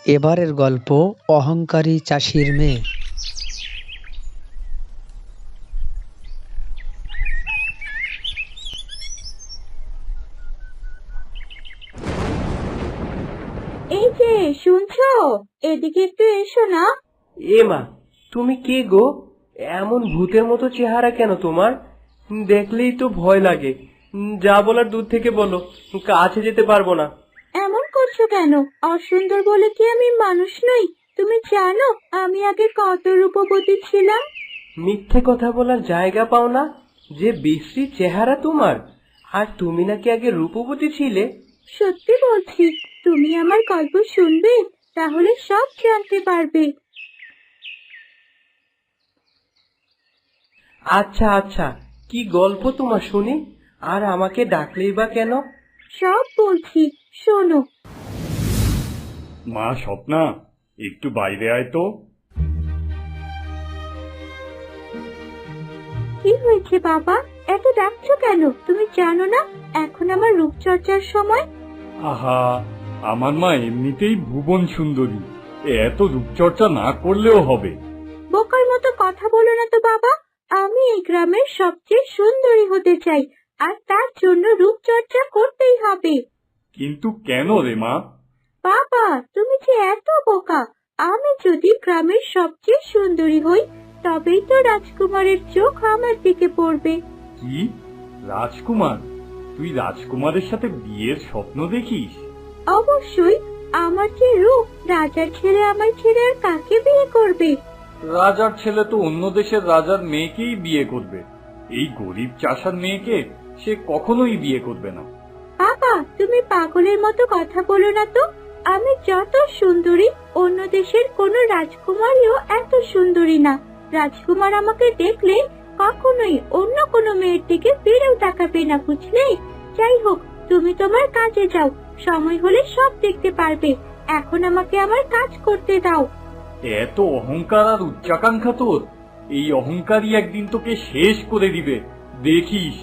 এবারের গল্প অহংকারী চাষির মেয়ে। এই যে শুনছো, এদিকে একটু এসো না। এ মা, তুমি কে গো? এমন ভূতের মতো চেহারা কেন তোমার? দেখলেই তো ভয় লাগে। যা বলার দূর থেকে বলো, কাছে যেতে পারবো না। এমন করছো কেন? অসুন্দর বলে কি আমি মানুষ নই? তুমি জানো আমি আগে কত রূপবতী ছিলাম। মিথ্যে কথা বলার জায়গা পাও না? যে বিশ্রী চেহারা তোমার! আর তুমি নাকি আগে রূপবতী ছিলে? সত্যি বলছি, তুমি আমার গল্প শুনবে, তাহলে সব জানতে পারবে। আচ্ছা আচ্ছা, কি গল্প তোমার শুনি? আর আমাকে ডাকলেই বা কেন? সব বলছি, শোনো। মা স্বপ্না, একটু বাইরে আয় তো। কি হয়েছে বাবা, এত ডাকছো কেন? তুমি জানো না এখন আমার রূপচর্চার সময়? আহা, আমার মা এমনিতেই ভুবন সুন্দরী, এত রূপচর্চা না করলেও হবে। বোকার মতো কথা বলো না তো বাবা। আমি এই গ্রামের সবচেয়ে সুন্দরী হতে চাই, আর তার জন্য রূপচর্চা করতেই হবে। কিন্তু কেন রে মা? বাবা, তুমি যে এত বোকা। আমি যদি গ্রামের সবচেয়ে সুন্দরী হই, তবেই তো রাজকুমারের চোখ আমার দিকে পড়বে। কি, রাজকুমার? তুই রাজকুমারের সাথে বিয়ের স্বপ্ন দেখিস? অবশ্যই, আমার যে রূপ, রাজার ছেলে আমার ছেলে আর কাকে বিয়ে করবে? রাজার ছেলে তো অন্য দেশের রাজার মেয়েকেই বিয়ে করবে, এই গরিব চাষার মেয়েকে সে কখনোই বিয়ে করবে না। বাবা, তুমি পাগলের মতো কথা বলো না তো। আমি যত সুন্দরী, অন্য দেশের কোনো রাজকুমারীও এত সুন্দরী না। রাজকুমার আমাকে দেখলে কখনোই অন্য কোনো মেয়ের দিকে ফিরেও তাকাবে না, বুঝলে? যাই হোক, তুমি তোমার কাজে যাও, সময় হলে সব দেখতে পারবে। এখন আমাকে আমার কাজ করতে দাও। এত অহংকার আর উচ্চাকাঙ্ক্ষা তোর! এই অহংকারই একদিন তোকে শেষ করে দিবে, দেখিস।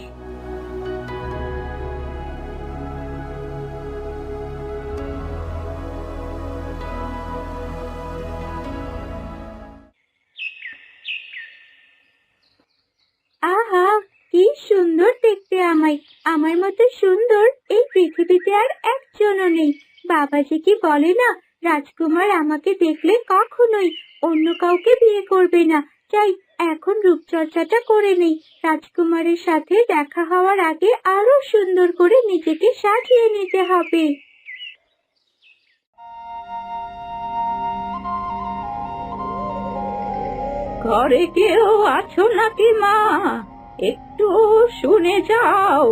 আহা, কি সুন্দর দেখতে আমায়। আমার মতো সুন্দর এই পৃথিবীতে আর একজনও নেই। বাবাজি কি বলে না, রাজকুমার আমাকে দেখলে কখনোই অন্য কাউকে বিয়ে করবে না। চাই এখন রূপচর্চাটা করে নেই, রাজকুমারের সাথে দেখা হওয়ার আগে আরো সুন্দর করে নিজেকে সাজিয়ে নিতে হবে। ঘরে কেউ আছো নাকি মা? একটু শুনে যাও।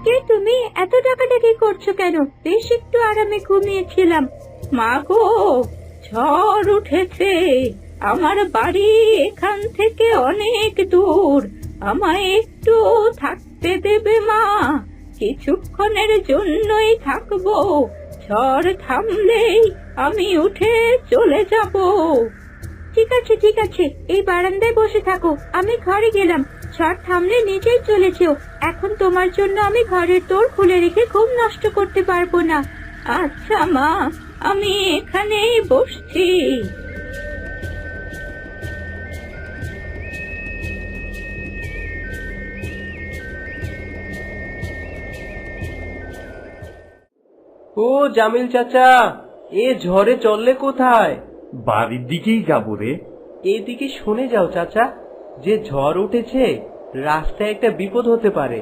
কে তুমি? এত ডাকাডাকি করছো কেন? বেশ একটু আরামে ঘুমিয়েছিলাম। মা গো, ঝড় উঠেছে। আমার বাড়ি এখান থেকে অনেক দূর। আমায় একটু থাকতে দেবে মা? কিছুক্ষণের জন্যই থাকবো। ঝড় থামলেই আমি উঠে চলে যাব। ঠিক আছে ঠিক আছে, এই বারান্দায় বসে থাকো, আমি ঘরে গেলাম। ঝড় থামলে নিজেই চলে যেও। এখন তোমার জন্য আমি ঘরের দোর খুলে রেখে ঘুম নষ্ট করতে পারবো না। আচ্ছা মা, আমি এখানেই বসছি। ও জামিল চাচা, এ ঝড়ে চললে কোথায়? বাড়ির দিকেই যাবো রে। এইদিকে শুনে যাও চাচা, যে ঝড় উঠেছে, রাস্তায় একটা বিপদ হতে পারে।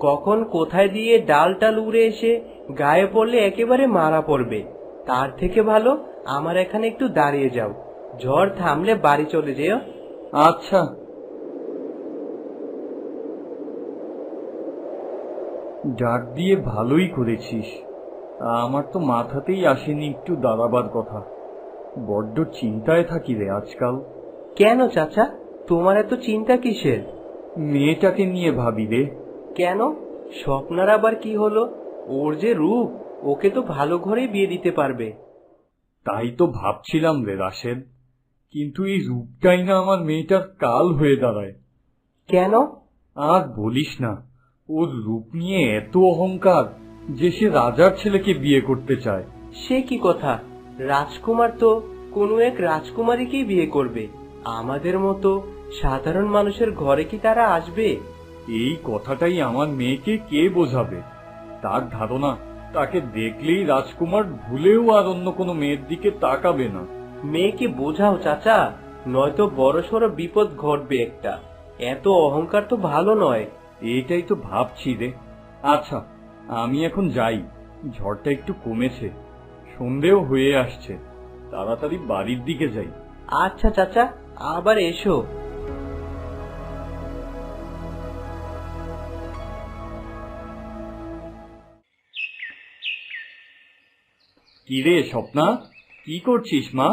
কখন কোথায় দিয়ে ডাল টাল উড়ে এসে গায়ে পড়লে একেবারে মারা পড়বে। তার থেকে ভালো আমার এখানে একটু দাঁড়িয়ে যাও, ঝড় থামলে বাড়ি চলে যেও। আচ্ছা। ডাক দিয়ে ভালোই করেছিস, আমার তো মাথাতেই আসেনি একটু দাঁড়াবার কথা। বড্ড চিন্তায় থাকি রে আজকাল। কেন চাচা, তোমার এত চিন্তা কিসের? মেয়েটাকে নিয়ে ভাবি রে। কেন, স্বপ্নার আবার কি হলো? ওর যে রূপ, ওকে তো ভালো ঘরেই বিয়ে দিতে পারবে। তাই তো ভাবছিলাম রে রাশেদ, কিন্তু এই রূপটাই না আমার মেয়েটার কাল হয়ে দাঁড়ায়। কেন? আর বলিস না, ওর রূপ নিয়ে এত অহংকার, যে সে রাজার ছেলেকে বিয়ে করতে চায়। সে কি কথা? রাজকুমার তো কোনো এক রাজকুমারীকেই বিয়ে করবে। আমাদের মতো সাধারণ মানুষের ঘরে কি তারা আসবে? এই কথাটাই আমার মেয়েকে কে বোঝাবে? তার ধারণা তাকে দেখলেই রাজকুমার ভুলেও আর অন্য কোনো মেয়ের দিকে তাকাবে না। মেয়েকে বোঝাও চাচা, নয়তো বড়সড় বিপদ ঘটবে একটা। এত অহংকার তো ভালো নয়। এটাই তো ভাবছি রে। আচ্ছা, আমি এখন যাই, ঝড়টা একটু কমেছে, সন্ধেও হয়ে আসছে, তাড়াতাড়ি বাড়ির দিকে যাই। আচ্ছা চাচা, আবার এসো। কিরে স্বপ্না, কি করছিস মা?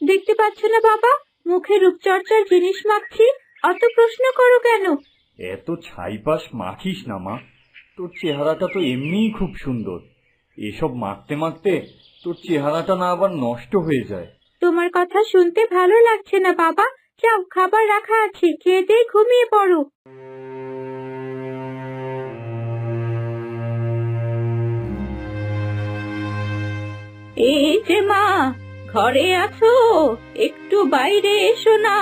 দেখতে পাচ্ছ না বাবা, মুখে রূপচর্চার জিনিস মাখছি। অত প্রশ্ন করো কেন? এত ছাইপাশ মাখিস না মা, তোর চেহারাটা তো এমনিই খুব সুন্দর। এসব মাখতে মাখতে তোর চেহারাটা না আবার নষ্ট হয়ে যায়। তোমার কথা শুনতে ভালো লাগছে না বাবা। যাও, খাবার রাখা আছে, খেয়ে দিয়ে ঘুমিয়ে পড়ো। এই যে মা, ঘরে আছো? একটু বাইরে এসো না।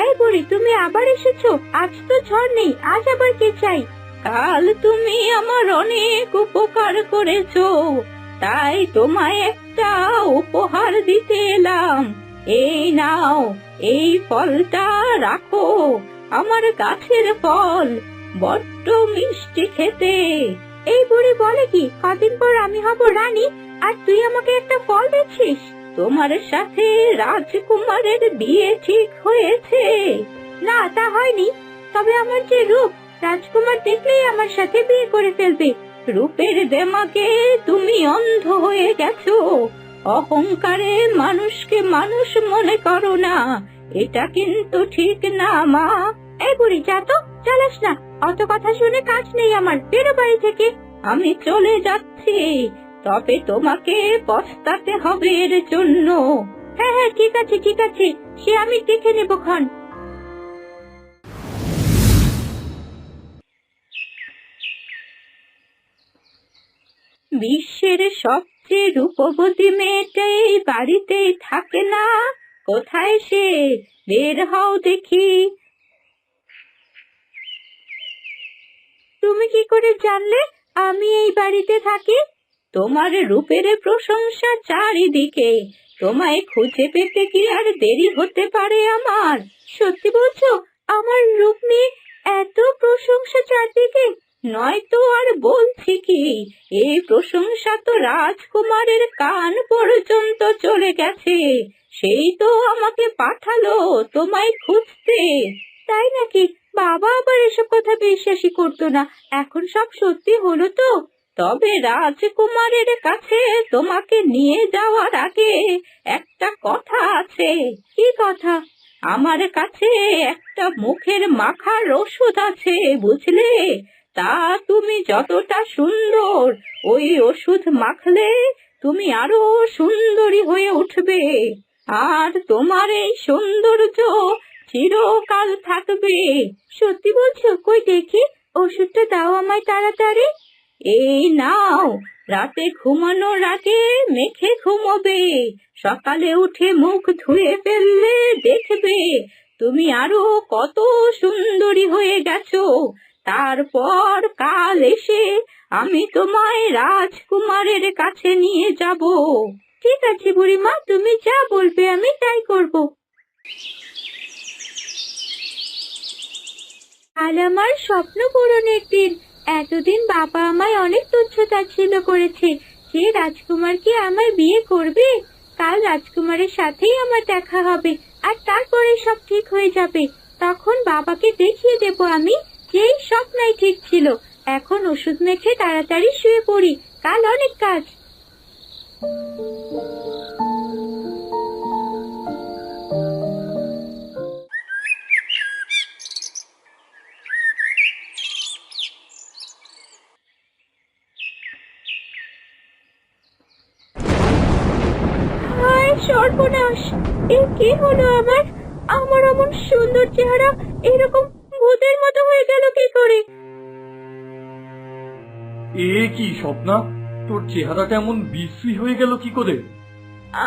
এই বুড়ি, তুমি আবার এসেছো? আজ তো ঝড় নেই, আজ আবার কে চাই? কাল তুমি আমার অনেক উপকার করেছো, তাই তোমায় একটা উপহার দিতে এলাম। এই নাও, এই ফলটা রাখো, আমার গাছের ফল, বড্ড মিষ্টি খেতে। এই বুড়ি বলে কি, কদিন পর আমি হব রানী, আর তুই আমাকে একটা ফল দিচ্ছিস? তোমার সাথে রাজকুমারের বিয়ে ঠিক হয়েছে? না, তা হয়নি। তবে আমার যে রূপ, রাজকুমার দেখলেই আমার সাথে বিয়ে করে ফেলবে। রূপের দেমাকে তুমি অন্ধ হয়ে গেছো। অহংকারে মানুষকে মানুষ মনে করো না, এটা কিন্তু ঠিক না মা। এই বুড়ি, যা তো, চালাস না। অত কথা শুনে কাজ নেই আমার, বেরো বাড়ি থেকে। আমি চলে যাচ্ছি, তবে তোমাকে পস্তাতে হবে এর জন্য। হ্যাঁ হ্যাঁ, ঠিক আছে ঠিক আছে, সে আমি দেখে নেব ক্ষণ। বিশ্বের সবচেয়ে রূপবতী মেয়েটা এই বাড়িতেই থাকে না? কোথায় সে? বের হও দেখি। তুমি কি করে জানলে আমি এই বাড়িতে থাকি? তোমার রূপের প্রশংসা চারিদিকে, তোমায় খুঁজে পেতে কি আর দেরি হতে পারে আমার? সত্যি বলছো? আমার রূপ নিয়ে এত প্রশংসা চারদিকে? নয়তো আর বলছি কি, এই প্রশংসা তো রাজকুমারের কান পর্যন্ত চলে গেছে। সেই তো আমাকে পাঠালো তোমায় খুঁজতে। তাই নাকি? বাবা আবার এসব কথা বিশ্বাসই করতো না, এখন সব সত্যি হলো তো? তবে রাজকুমারের কাছে তোমাকে নিয়ে যাওয়ার আগে একটা কথা আছে। কি কথা? আমার কাছে একটা মুখের মাখার ওষুধ আছে, বুঝলে? তা তুমি যতটা সুন্দর, ওই ওষুধ মাখলে তুমি আরো সুন্দরী হয়ে উঠবে, আর তোমার এই সৌন্দর্য চিরকাল থাকবে। সত্যি বলছো? কই দেখি, ওষুধটা দাও আমায় তাড়াতাড়ি। এই নাও, রাতে ঘুমানোর আগে মেখে ঘুমোবে। সকালে উঠে মুখ ধুয়ে ফেললে দেখবে তুমি আরো কত সুন্দরী হয়ে গেছো। তারপর কাল এসে আমি তোমায় রাজকুমারের কাছে নিয়ে যাব। ঠিক আছে বুড়িমা, তুমি যা বলবে আমি তাই করব। আজ আমার স্বপ্ন পূরণের দিন। এতদিন বাবা আমায় অনেক তুচ্ছ তাচ্ছিল্য করেছে, যে রাজকুমার কি আমায় বিয়ে করবে। কাল রাজকুমারের সাথেই আমার দেখা হবে, আর তারপরে সব ঠিক হয়ে যাবে। তখন বাবাকে দেখিয়ে দেব আমি যে এই স্বপ্নই ঠিক ছিল। এখন ওষুধ মেখে তাড়াতাড়ি শুয়ে পড়ি, কাল অনেক কাজ। হায় সর্বনাশ! এ কি হলো আমার? আমার এমন সুন্দর চেহারা এরকম ভূতের মতো হয়ে গেল কি করে? এ কি স্বপ্না, তোর চেহারাটা এমন বিশ্রী হয়ে গেল কি করে?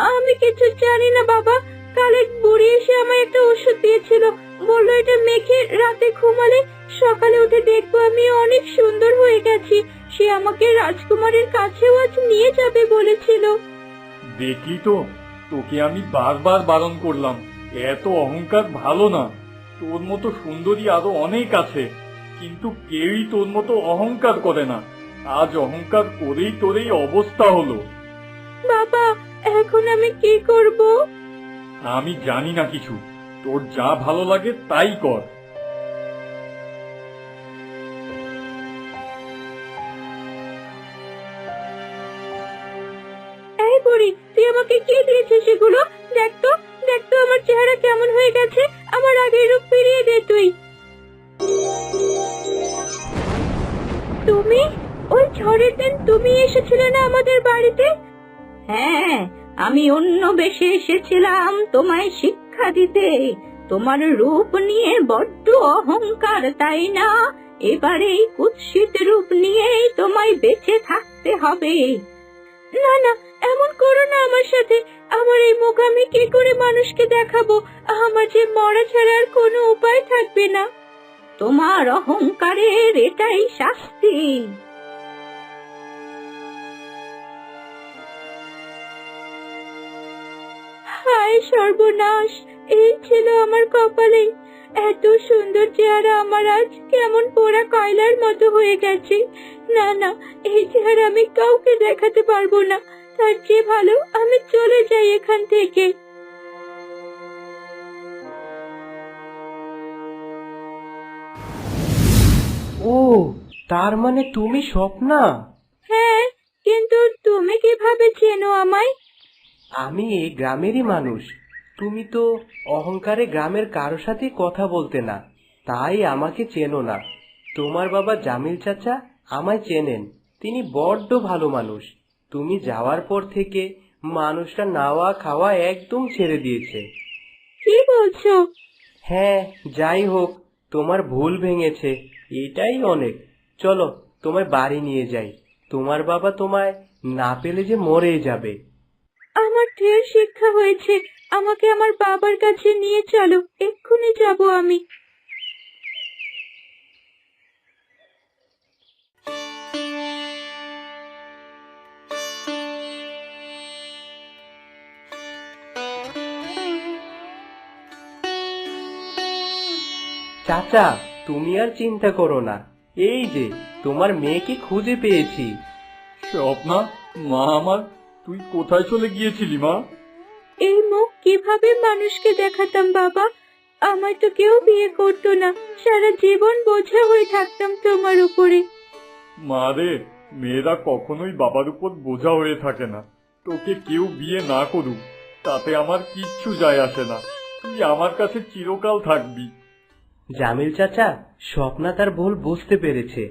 আমি কিছু জানি না বাবা। কাল এক বুড়ি এসে আমায় একটা ওষুধ দিয়েছিল, বললো এটা মেখে রাতে ঘুমালে সকালে উঠে দেখবো আমি অনেক সুন্দর হয়ে গেছি। সে আমাকে রাজকুমারের কাছেও আজ নিয়ে যাবে বলেছিল। দেখলি তো, তোকে আমি বারবার বারণ করলাম, এত অহংকার ভালো না। তোর মতো সুন্দরী আরো অনেক আছে, কিন্তু কেউই তোর মতো অহংকার করে না। আজ অহংকার করেই তোর এই অবস্থা হলো। বাবা, এখন আমি কি করব? আমি জানি না কিছু, তোর যা ভালো লাগে তাই কর। এই বুড়ি, তুই আমাকে কি দিয়েছিস সেগুলো? দেখ তো, দেখ তো আমার চেহারা কেমন হয়ে গেছে। আমার আগের রূপ ফিরিয়ে দে তুই। তুমি ওই ঝড়ের দিন তুমি এসেছিলে না আমাদের বাড়িতে? হ্যাঁ, আমি অন্য বেশে এসেছিলাম তোমায় শিক্ষা দিতে। তোমার রূপ নিয়ে বড্ড অহংকার, তাই না? এবারে এই কুৎসিত রূপ নিয়েই তোমায় বেঁচে থাকতে হবে। না না, এমন করো না আমার সাথে। আমার এই মুখ আমি কি করে মানুষকে দেখাবো? আমার যে মরা ছাড়া আর কোনো উপায় থাকবে না। তোমার অহংকারের এটাই শাস্তি। হায় সর্বনাশ, এই ছিল আমার কপালে। এত সুন্দর চেহারা আমার আজ কেমন পোড়া কয়লার মতো হয়ে গেছে। না না, এই চেহারা আমি কাউকে দেখাতে পারবো না। তার চেয়ে ভালো আমি চলে যাই এখান থেকে। ও, তার মানে তুমি স্বপ্না? হ্যাঁ, কিন্তু তুমি কিভাবে চেনো আমায়? আমি এই গ্রামেরই মানুষ। তুমি তো অহংকারে গ্রামের কারো সাথে কথা বলতে না, তাই আমাকে চেনো না। তোমার বাবা জামিল চাচা আমায় চেনেন, তিনি বড্ড ভালো মানুষ। তুমি যাওয়ার পর থেকে মানুষটা নাওয়া খাওয়া একদম ছেড়ে দিয়েছে। কি বলছো? হ্যাঁ, যাই হোক, তোমার ভুল ভেঙেছে, এটাই অনেক। চলো তোমায় বাড়ি নিয়ে যাই। তোমার বাবা তোমায় না পেলে যে মরেই যাবে। আমার ঢের শিক্ষা হয়েছে, আমাকে আমার বাবার কাছে নিয়ে চলো, এক্ষুনি যাব আমি। চাচা, তুমি আর চিন্তা করো না, এই যে তোমার মেয়েকে খুঁজে পেয়েছি। স্বপ্না, মা আমার, তুই কোথায় চলে গিয়েছিলি মা? এই মুখ কিভাবে মানুষকে দেখাতাম বাবা? আমায় তো কেউ বিয়ে করতো না, সারা জীবন বোঝা হয়ে থাকতাম তোমার উপরে। মা রে, মেয়েরা কখনোই বাবার উপর বোঝা হয়ে থাকে না। তোকে কেউ বিয়ে না করুক তাতে আমার কিচ্ছু যায় আসে না, তুই আমার কাছে চিরকাল থাকবি। জামিল চাচা, স্বপ্না তার ভুল বুঝতে পেরেছে,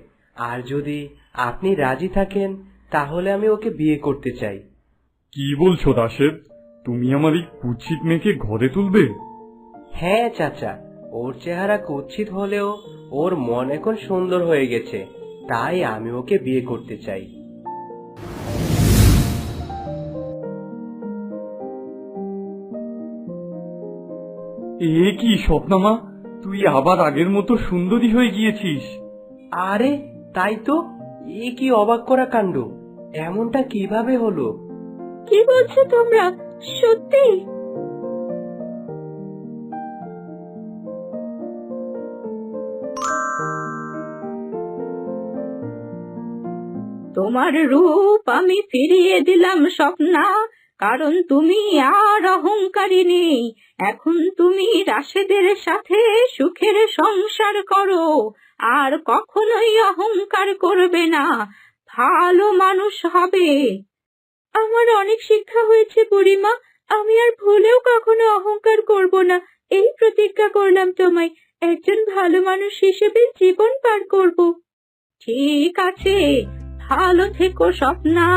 আর যদি আপনি রাজি থাকেন তাহলে আমি ওকে বিয়ে করতে চাই। কি বলছো রাশেদ, তুমি আমার এই কুৎসিত মেয়েকে ঘরে তুলবে? হ্যাঁ চাচা, ওর চেহারা কুৎসিত হলেও ওর মন এখন সুন্দর হয়ে গেছে, তাই আমি ওকে বিয়ে করতে চাই। এ কি স্বপ্না মা, তুই আবার আগের মতো সুন্দরী হয়ে গিয়েছিস। আরে তাই তো, এ কি অবাক করা কাণ্ড! এমনটা কিভাবে হলো? কি বলছো তোমরা? সত্যি? তোমার রূপ আমি ফিরিয়ে দিলাম স্বপ্না, কারণ তুমি আর অহংকারী নেই। এখন তুমি রাশেদের সাথে সুখের সংসার করো, আর কখনোই অহংকার করবে না, ভালো মানুষ হবে। আমার অনেক শিক্ষা হয়েছে বুড়িমা, আমি আর ভুলেও কখনো অহংকার করব না। এই প্রতিজ্ঞা করলাম তোমায়, একজন ভালো মানুষ হিসেবে জীবন পার করব। ঠিক আছে, ভালো থেকো স্বপ্না।